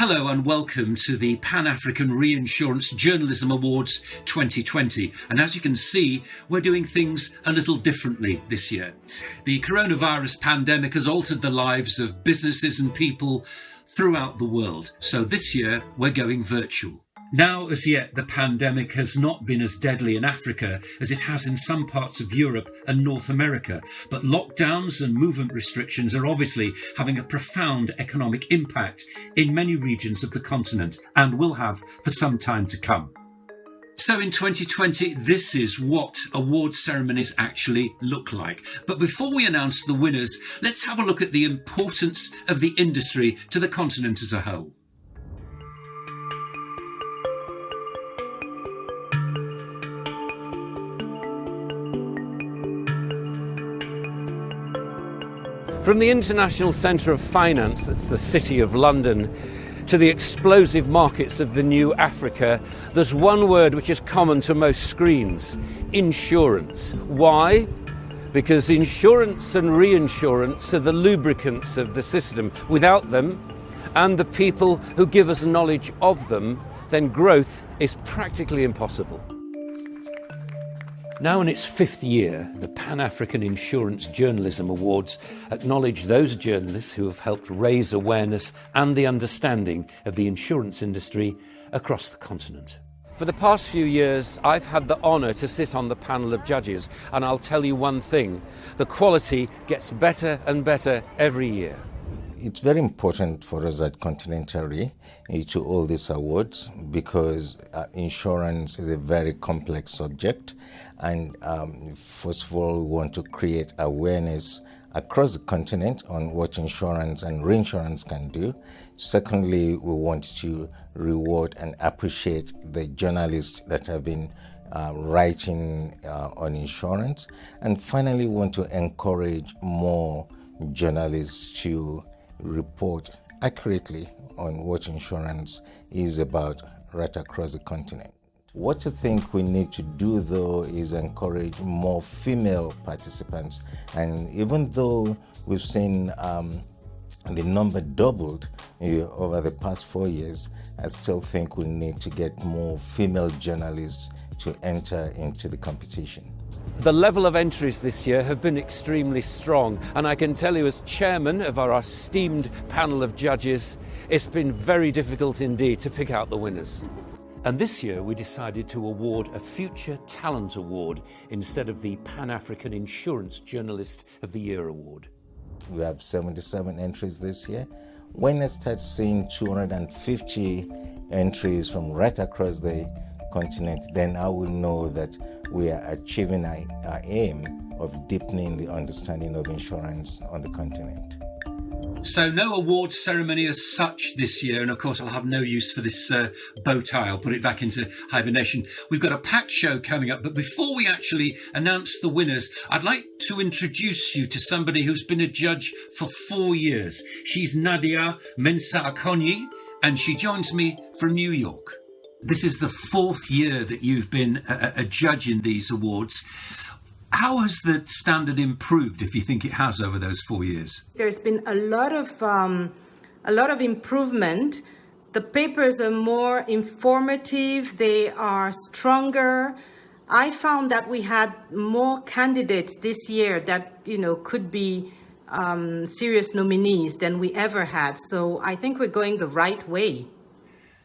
Hello and welcome to the Pan-African Reinsurance Journalism Awards 2020. And as you can see, we're doing things a little differently this year. The coronavirus pandemic has altered the lives of businesses and people throughout the world. So this year, we're going virtual. Now, as yet, the pandemic has not been as deadly in Africa as it has in some parts of Europe and North America. But lockdowns and movement restrictions are obviously having a profound economic impact in many regions of the continent and will have for some time to come. So in 2020, this is what award ceremonies actually look like. But before we announce the winners, let's have a look at the importance of the industry to the continent as a whole. From the International Centre of Finance, that's the City of London, to the explosive markets of the new Africa, there's one word which is common to most screens: insurance. Why? Because insurance and reinsurance are the lubricants of the system. Without them, and the people who give us knowledge of them, then growth is practically impossible. Now in its fifth year, the Pan-African Insurance Journalism Awards acknowledge those journalists who have helped raise awareness and the understanding of the insurance industry across the continent. For the past few years, I've had the honour to sit on the panel of judges, and I'll tell you one thing: the quality gets better and better every year. It's very important for us at Continental to hold these awards because insurance is a very complex subject, and first of all, we want to create awareness across the continent on what insurance and reinsurance can do. Secondly, we want to reward and appreciate the journalists that have been writing on insurance. And finally, we want to encourage more journalists to report accurately on what insurance is about right across the continent. What I think we need to do, though, is encourage more female participants. And even though we've seen the number doubled over the past 4 years, I still think we need to get more female journalists to enter into the competition. The level of entries this year have been extremely strong, and I can tell you, as chairman of our esteemed panel of judges, it's been very difficult indeed to pick out the winners. And this year we decided to award a Future Talent Award instead of the Pan-African Insurance Journalist of the Year Award. We have 77 entries this year. When I start seeing 250 entries from right across the continent, then I will know that we are achieving our aim of deepening the understanding of insurance on the continent. So no awards ceremony as such this year, and of course I'll have no use for this bow tie. I'll put it back into hibernation. We've got a packed show coming up, but before we actually announce the winners, I'd like to introduce you to somebody who's been a judge for 4 years. She's Nadia Mensah, and she joins me from New York. This is the 4th year that you've been a judge in these awards. How has the standard improved, if you think it has, over those 4 years? There's been a lot of improvement. The papers are more informative. They are stronger. I found that we had more candidates this year that could be serious nominees than we ever had. So I think we're going the right way.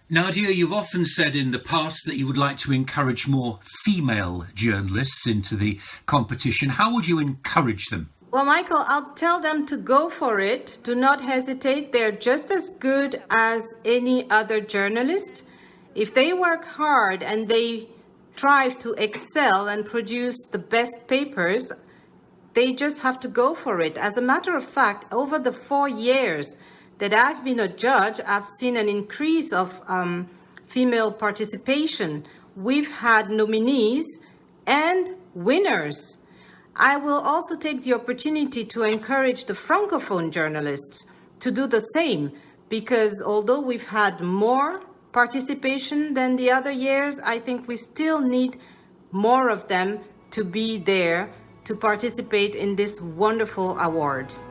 Nadia, you've often said in the past that you would like to encourage more female journalists into the competition. How would you encourage them? Well, Michael, I'll tell them to go for it. Do not hesitate. They're just as good as any other journalist. If they work hard and they strive to excel and produce the best papers, they just have to go for it. As a matter of fact, over the 4 years that I've been a judge, I've seen an increase of female participation. We've had nominees and winners. I will also take the opportunity to encourage the Francophone journalists to do the same, because although we've had more participation than the other years, I think we still need more of them to be there to participate in this wonderful awards.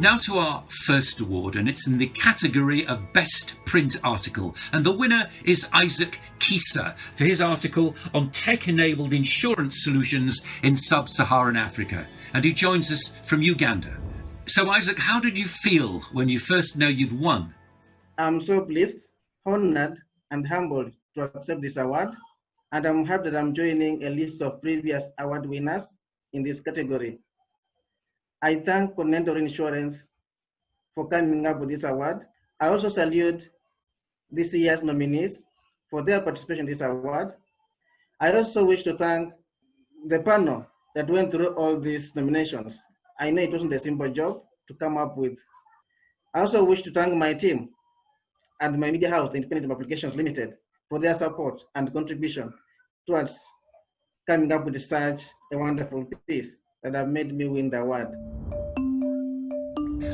Now to our first award, and it's in the category of Best Print Article. And the winner is Isaac Tisa for his article on tech-enabled insurance solutions in sub-Saharan Africa. And he joins us from Uganda. So Isaac, how did you feel when you first know you'd won? I'm so pleased, honored, and humbled to accept this award. And I'm happy that I'm joining a list of previous award winners in this category. I thank Continental Insurance for coming up with this award. I also salute this year's nominees for their participation in this award. I also wish to thank the panel that went through all these nominations. I know it wasn't a simple job to come up with. I also wish to thank my team and my media house, Independent Publications Limited, for their support and contribution towards coming up with such a wonderful piece that have made me win the award.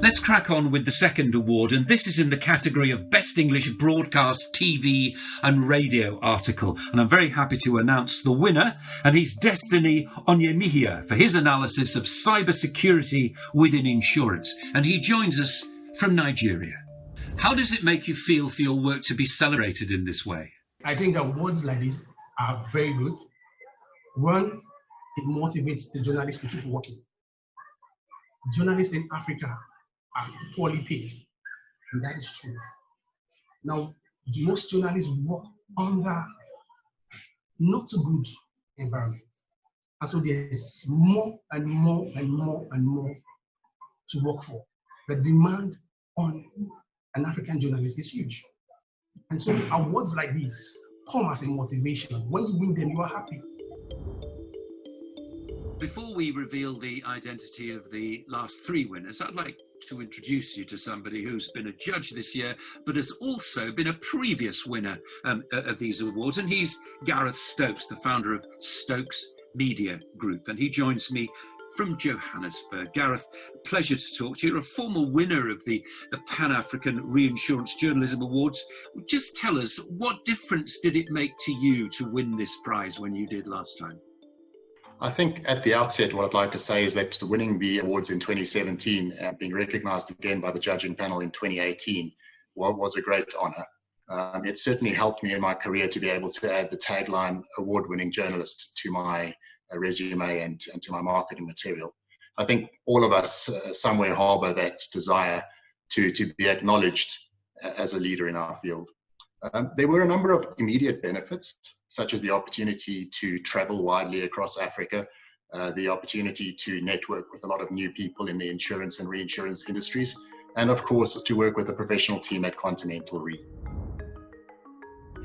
Let's crack on with the second award, and this is in the category of Best English Broadcast, TV and Radio Article. And I'm very happy to announce the winner, and he's Destiny Anya Mejia for his analysis of cybersecurity within insurance. And he joins us from Nigeria. How does it make you feel for your work to be celebrated in this way? I think awards like this are very good. One, it motivates the journalists to keep working. Journalists in Africa are poorly paid, and that is true. Now, most journalists work under not so good environment. And so there's more and more and more and more to work for. The demand on an African journalist is huge. And so awards like this come as a motivation. When you win them, you are happy. Before we reveal the identity of the last three winners, I'd like to introduce you to somebody who's been a judge this year, but has also been a previous winner of these awards. And he's Gareth Stokes, the founder of Stokes Media Group. And he joins me from Johannesburg. Gareth, pleasure to talk to you. You're a former winner of the Pan-African Reinsurance Journalism Awards. Just tell us, what difference did it make to you to win this prize when you did last time? I think at the outset, what I'd like to say is that winning the awards in 2017 and being recognized again by the judging panel in 2018 was a great honor. It certainly helped me in my career to be able to add the tagline award-winning journalist to my resume and to my marketing material. I think all of us somewhere harbor that desire to be acknowledged as a leader in our field. There were a number of immediate benefits, such as the opportunity to travel widely across Africa, the opportunity to network with a lot of new people in the insurance and reinsurance industries, and of course, to work with a professional team at Continental Re.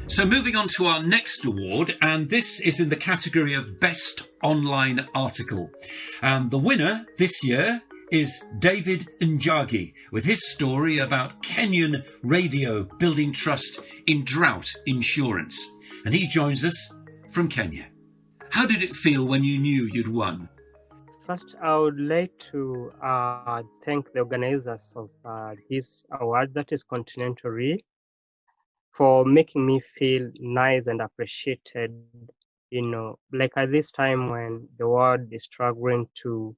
So moving on to our next award, and this is in the category of Best Online Article. The winner this year is David Njagi with his story about Kenyan radio building trust in drought insurance. And he joins us from Kenya. How did it feel when you knew you'd won? First, I would like to thank the organizers of this award, that is Continental Re, for making me feel nice and appreciated. You know, like at this time when the world is struggling to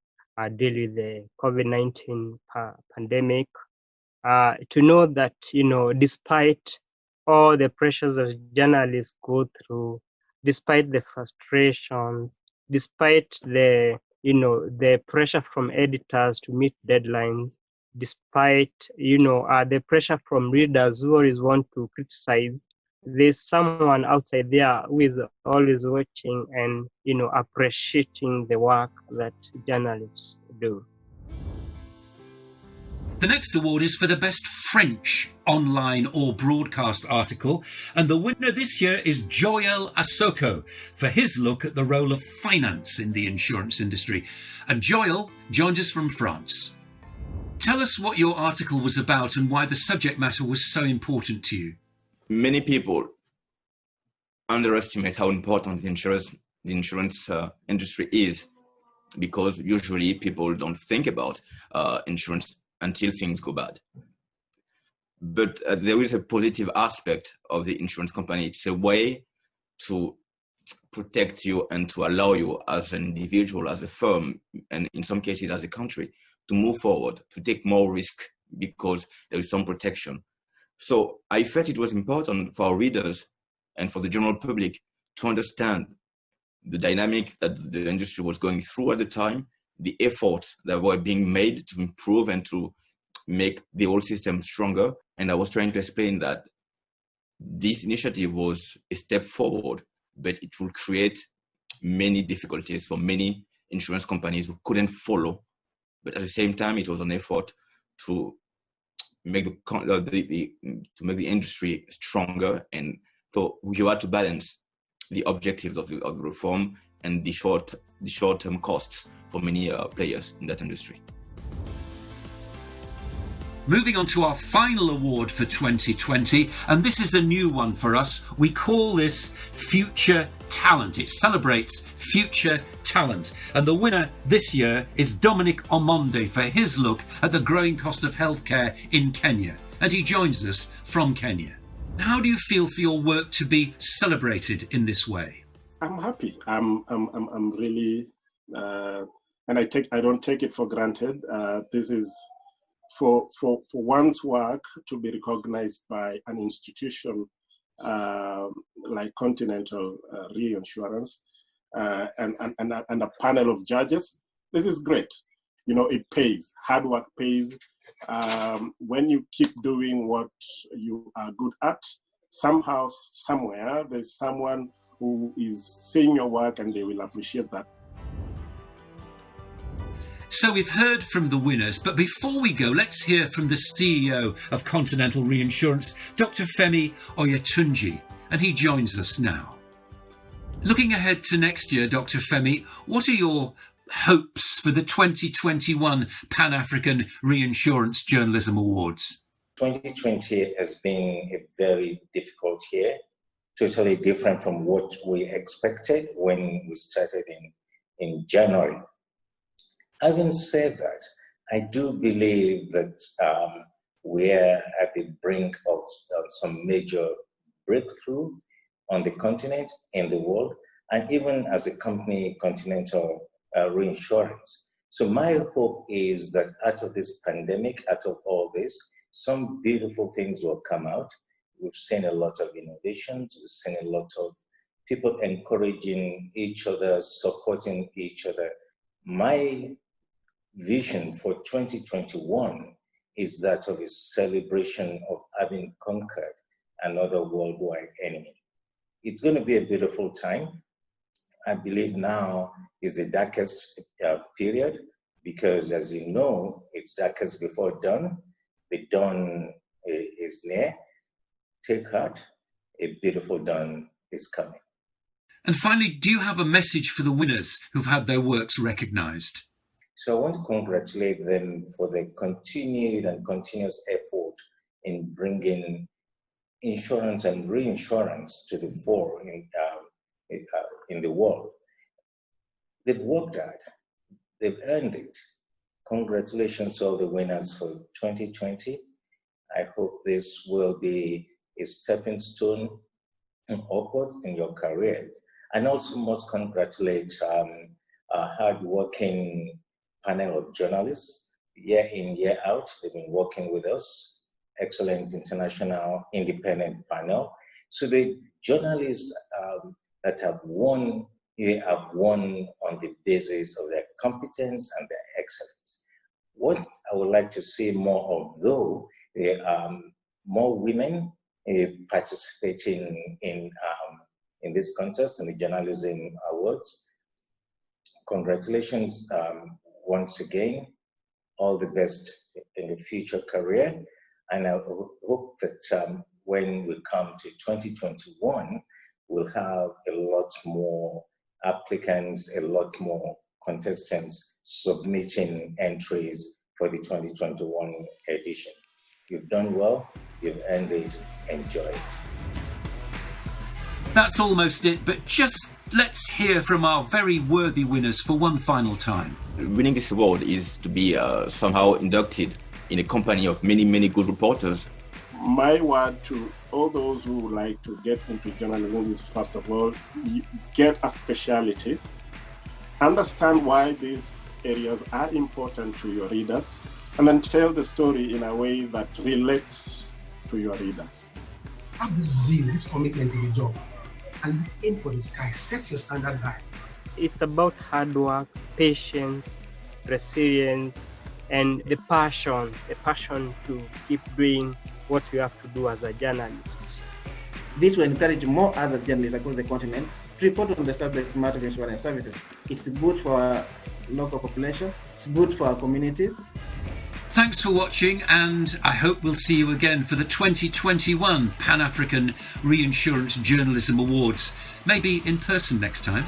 deal with the COVID-19 pandemic, to know that, you know, despite all the pressures that journalists go through, despite the frustrations, despite the, you know, the pressure from editors to meet deadlines, despite, you know, the pressure from readers who always want to criticize, there's someone outside there who is always watching and, you know, appreciating the work that journalists do. The next award is for the Best French Online or Broadcast Article, and the winner this year is Joel Asoko for his look at the role of finance in the insurance industry. And Joel joined us from France. Tell us what your article was about and why the subject matter was so important to you. Many people underestimate how important the insurance industry is, because usually people don't think about insurance until things go bad. But there is a positive aspect of the insurance company. It's a way to protect you and to allow you as an individual, as a firm, and in some cases as a country, to move forward, to take more risk because there is some protection. So I felt it was important for our readers and for the general public to understand the dynamics that the industry was going through at the time, the efforts that were being made to improve and to make the whole system stronger. And I was trying to explain that this initiative was a step forward, but it will create many difficulties for many insurance companies who couldn't follow. But at the same time, it was an effort to make the industry stronger, and so you had to balance the objectives of the reform and the short-term costs for many players in that industry. Moving on to our final award for 2020, and this is a new one for us. We call this Future Talent. It celebrates future talent. And the winner this year is Dominic Omonde for his look at the growing cost of healthcare in Kenya. And he joins us from Kenya. How do you feel for your work to be celebrated in this way? I'm happy. I'm really, and I don't take it for granted. This is for one's work to be recognized by an institution like Continental Reinsurance and a panel of judges. This is great. You know, it pays. Hard work pays. When you keep doing what you are good at, somehow, somewhere, there's someone who is seeing your work and they will appreciate that. So we've heard from the winners, but before we go, let's hear from the CEO of Continental Reinsurance, Dr. Femi Oyetunji, and he joins us now. Looking ahead to next year, Dr. Femi, what are your hopes for the 2021 Pan-African Reinsurance Journalism Awards? 2020 has been a very difficult year, totally different from what we expected when we started in January. Having said that, I do believe that we're at the brink of some major breakthrough on the continent, in the world, and even as a company, Continental Reinsurance. So my hope is that out of this pandemic, out of all this, some beautiful things will come out. We've seen a lot of innovations. We've seen a lot of people encouraging each other, supporting each other. My vision for 2021 is that of a celebration of having conquered another worldwide enemy. It's going to be a beautiful time. I believe now is the darkest period because, as you know, it's darkest before dawn. The dawn is near. Take heart, a beautiful dawn is coming. And finally, do you have a message for the winners who've had their works recognised? So I want to congratulate them for their continued and continuous effort in bringing insurance and reinsurance to the fore in the world. They've worked hard. They've earned it. Congratulations to all the winners for 2020. I hope this will be a stepping stone upward in your careers. And also must congratulate a hard-working panel of journalists, year in, year out. They've been working with us. Excellent international independent panel. So the journalists that have won, they have won on the basis of their competence and their excellence. What I would like to see more of, though, more women participating in this contest, in the Journalism Awards. Congratulations once again. All the best in your future career. And I hope that when we come to 2021, we'll have a lot more applicants, a lot more contestants submitting entries for the 2021 edition. You've done well, you've earned it, enjoy it. That's almost it, but just let's hear from our very worthy winners for one final time. Winning this award is to be somehow inducted in a company of many, many good reporters. My word to all those who would like to get into journalism is, first of all, get a specialty. Understand why this areas are important to your readers, and then tell the story in a way that relates to your readers. Have this zeal, this commitment in the job, and aim for the sky. Set your standards high. It's about hard work, patience, resilience, and the passion to keep doing what you have to do as a journalist. This will encourage more other journalists across the continent to report on the subject matter of insurance services. It's good for our local population, it's good for our communities. Thanks for watching, and I hope we'll see you again for the 2021 Pan-African Reinsurance Journalism Awards, maybe in person next time.